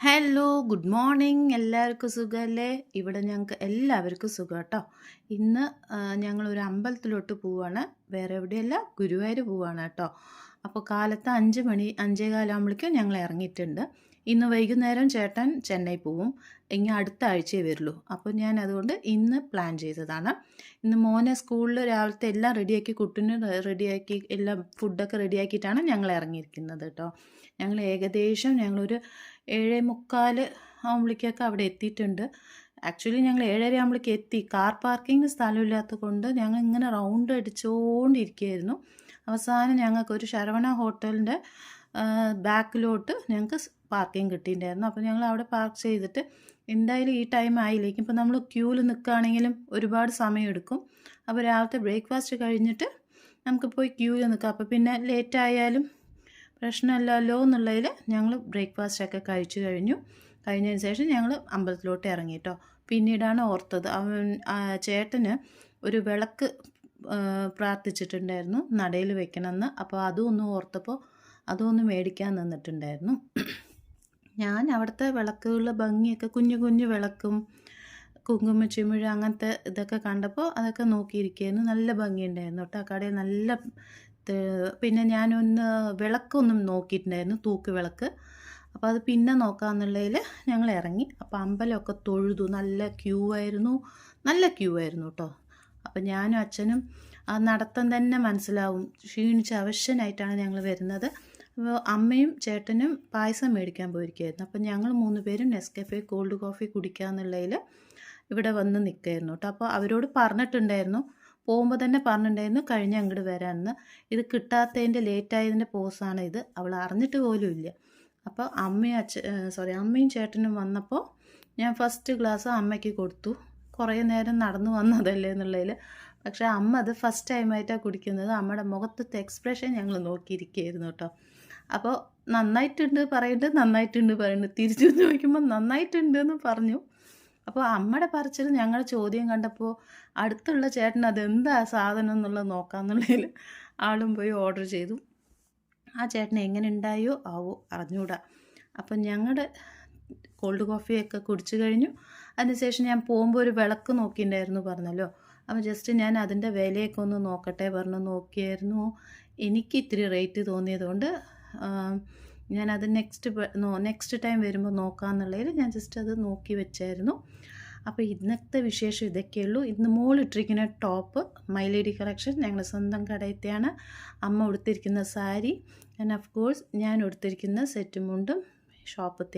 Hello good morning. എല്ലാവർക്കും സുഖമല്ലേ? ഇവിടെ ഞങ്ങൾക്ക് എല്ലാവർക്കും സുഖം കേട്ടോ. ഇന്ന് ഞങ്ങളൊരു അമ്പലത്തിലോട്ട് പോവുകയാണ്. വേറെ എവിടെയല്ല, ഗുരുവായൂർ പോവുകയാണ് കേട്ടോ. അപ്പോൾ കാലത്ത് 5 മണി 5:15 ഞങ്ങൾ ഇറങ്ങിയിട്ടുണ്ട്. ഇന്ന് വൈകുന്നേരം ചേട്ടൻ ചെന്നൈ പോവും. ഇനി അടുത്ത ആഴ്ചയേ വരുള്ളൂ. അപ്പോൾ ഞാൻ അതുകൊണ്ട് ഇന്ന് പ്ലാൻ ചെയ്തതാണ്. ഇന്ന് മോനെ സ്കൂളിൽ രാവിലത്തെ എല്ലാം റെഡിയാക്കി, കുട്ടീനെ റെഡിയാക്കി, എല്ലാം ഫുഡൊക്കെ റെഡിയാക്കിയിട്ടാണ് ഞങ്ങൾ ഇറങ്ങിയിരിക്കുന്നത് കേട്ടോ. ഞങ്ങളൊരു 7:45 ആകുമ്പോഴേക്കൊക്കെ അവിടെ എത്തിയിട്ടുണ്ട്. ആക്ച്വലി ഞങ്ങൾ 7:30 ആകുമ്പോഴേക്ക് എത്തി. കാർ പാർക്കിങ്ങിന് സ്ഥലമില്ലാത്തത് കൊണ്ട് ഞങ്ങൾ ഇങ്ങനെ റൗണ്ട് അടിച്ചുകൊണ്ടിരിക്കുകയായിരുന്നു. അവസാനം ഞങ്ങൾക്കൊരു ശരവണ ഹോട്ടലിൻ്റെ ബാക്കിലോട്ട് ഞങ്ങൾക്ക് പാർക്കിംഗ് കിട്ടിയിട്ടുണ്ടായിരുന്നു. അപ്പോൾ ഞങ്ങൾ അവിടെ പാർക്ക് ചെയ്തിട്ട് എന്തായാലും ഈ ടൈം ആയില്ലേക്കും. ഇപ്പോൾ നമ്മൾ ക്യൂവിൽ നിൽക്കുകയാണെങ്കിലും ഒരുപാട് സമയമെടുക്കും. അപ്പോൾ രാവിലത്തെ ബ്രേക്ക്ഫാസ്റ്റ് കഴിഞ്ഞിട്ട് നമുക്ക് പോയി ക്യൂവിൽ നിൽക്കാം. അപ്പോൾ പിന്നെ ലേറ്റ് ആയാലും പ്രശ്നമില്ലല്ലോ എന്നുള്ളതിൽ ഞങ്ങൾ ബ്രേക്ക്ഫാസ്റ്റൊക്കെ കഴിച്ചു കഴിഞ്ഞതിന് ശേഷം ഞങ്ങൾ അമ്പലത്തിലോട്ട് ഇറങ്ങി കേട്ടോ. പിന്നീടാണ് ഓർത്തത്, ചേട്ടന് ഒരു വിളക്ക് പ്രാർത്ഥിച്ചിട്ടുണ്ടായിരുന്നു നടയിൽ വെക്കണമെന്ന്. അപ്പോൾ അതും ഒന്ന് ഓർത്തപ്പോൾ അതും മേടിക്കാൻ നിന്നിട്ടുണ്ടായിരുന്നു. ഞാൻ അവിടുത്തെ വിളക്കുകളുടെ ഭംഗിയൊക്കെ, കുഞ്ഞു കുഞ്ഞു വിളക്കും കുങ്കുമച്ചിമിഴ അങ്ങനത്തെ ഇതൊക്കെ കണ്ടപ്പോൾ അതൊക്കെ നോക്കിയിരിക്കുകയായിരുന്നു. നല്ല ഭംഗിയുണ്ടായിരുന്നു കേട്ടോ. ആ കടയിൽ നല്ല പിന്നെ ഞാനൊന്ന് വിളക്കൊന്നും നോക്കിയിട്ടുണ്ടായിരുന്നു, തൂക്ക് വിളക്ക്. അപ്പോൾ അത് പിന്നെ നോക്കാമെന്നുള്ളതിൽ ഞങ്ങൾ ഇറങ്ങി. അപ്പോൾ അമ്പലമൊക്കെ തൊഴുതു. നല്ല ക്യൂ ആയിരുന്നു കേട്ടോ. അപ്പോൾ ഞാനും അച്ഛനും ആ നടത്തം തന്നെ മനസ്സിലാവും, ക്ഷീണിച്ച് അവശനായിട്ടാണ് ഞങ്ങൾ വരുന്നത്. അപ്പോൾ അമ്മയും ചേട്ടനും പായസം മേടിക്കാൻ പോയിരിക്കുകയായിരുന്നു. അപ്പോൾ ഞങ്ങൾ 3 പേരും നെസ്കഫേ കോൾഡ് കോഫി കുടിക്കാമെന്നുള്ളതിൽ ഇവിടെ വന്ന് നിൽക്കുകയായിരുന്നു കേട്ടോ. അപ്പോൾ അവരോട് പറഞ്ഞിട്ടുണ്ടായിരുന്നു, പോകുമ്പോൾ തന്നെ പറഞ്ഞിട്ടുണ്ടായിരുന്നു കഴിഞ്ഞ് അങ്ങോട്ട് വരാമെന്ന്. ഇത് കിട്ടാത്തതിൻ്റെ ലേറ്റായതിൻ്റെ പോസാണ് ഇത്. അവൾ അറിഞ്ഞിട്ട് പോലും ഇല്ല. അപ്പോൾ അമ്മയും ചേട്ടനും വന്നപ്പോൾ ഞാൻ ഫസ്റ്റ് ഗ്ലാസ് അമ്മയ്ക്ക് കൊടുത്തു. കുറേ നേരം നടന്നു വന്നതല്ലേ എന്നുള്ളതിൽ. പക്ഷേ അമ്മ അത് ഫസ്റ്റ് ടൈമായിട്ടാണ് കുടിക്കുന്നത്. അമ്മയുടെ മുഖത്തെ എക്സ്പ്രഷൻ ഞങ്ങൾ നോക്കിയിരിക്കുകയായിരുന്നു കേട്ടോ. അപ്പോൾ നന്നായിട്ടുണ്ട് പറയുന്നുണ്ട്, തിരിച്ചു ചോദിക്കുമ്പോൾ നന്നായിട്ടുണ്ട് എന്ന് പറഞ്ഞു. അപ്പോൾ അമ്മയുടെ പറച്ചിൽ ഞങ്ങളുടെ ചോദ്യം കണ്ടപ്പോൾ അടുത്തുള്ള ചേട്ടൻ അതെന്താ സാധനം എന്നുള്ളത് നോക്കാമെന്നുള്ളതിൽ ആളും പോയി ഓർഡർ ചെയ്തു. ആ ചേട്ടൻ എങ്ങനെ ഉണ്ടായോ ആവോ അറിഞ്ഞൂടാ. അപ്പം ഞങ്ങളുടെ കോൾഡ് കോഫിയൊക്കെ കുടിച്ചു കഴിഞ്ഞു. അതിനുശേഷം ഞാൻ പോകുമ്പോൾ ഒരു വിളക്ക് നോക്കിയിട്ടുണ്ടായിരുന്നു പറഞ്ഞല്ലോ. അപ്പോൾ ജസ്റ്റ് ഞാൻ അതിൻ്റെ വിലയൊക്കെ ഒന്ന് നോക്കട്ടെ പറഞ്ഞു നോക്കിയായിരുന്നു. എനിക്ക് ഇത്തിരി റേറ്റ് തോന്നിയതുകൊണ്ട് ഞാനത് നെക്സ്റ്റ് ടൈം വരുമ്പോൾ നോക്കാമെന്നുള്ളതിൽ ഞാൻ ജസ്റ്റ് അത് നോക്കി വെച്ചായിരുന്നു. അപ്പോൾ ഇന്നത്തെ വിശേഷം ഇതൊക്കെയുള്ളൂ. ഇന്ന് മോളിട്ടിരിക്കുന്ന ടോപ്പ് മൈ ലേഡി കളക്ഷൻ ഞങ്ങളുടെ സ്വന്തം കടയത്തെയാണ്. അമ്മ ഉടുത്തിരിക്കുന്ന സാരി ആൻഡ് ഓഫ് കോഴ്സ് ഞാൻ ഉടുത്തിരിക്കുന്ന സെറ്റും മുണ്ടും ഷോപ്പത്തെയാണ്.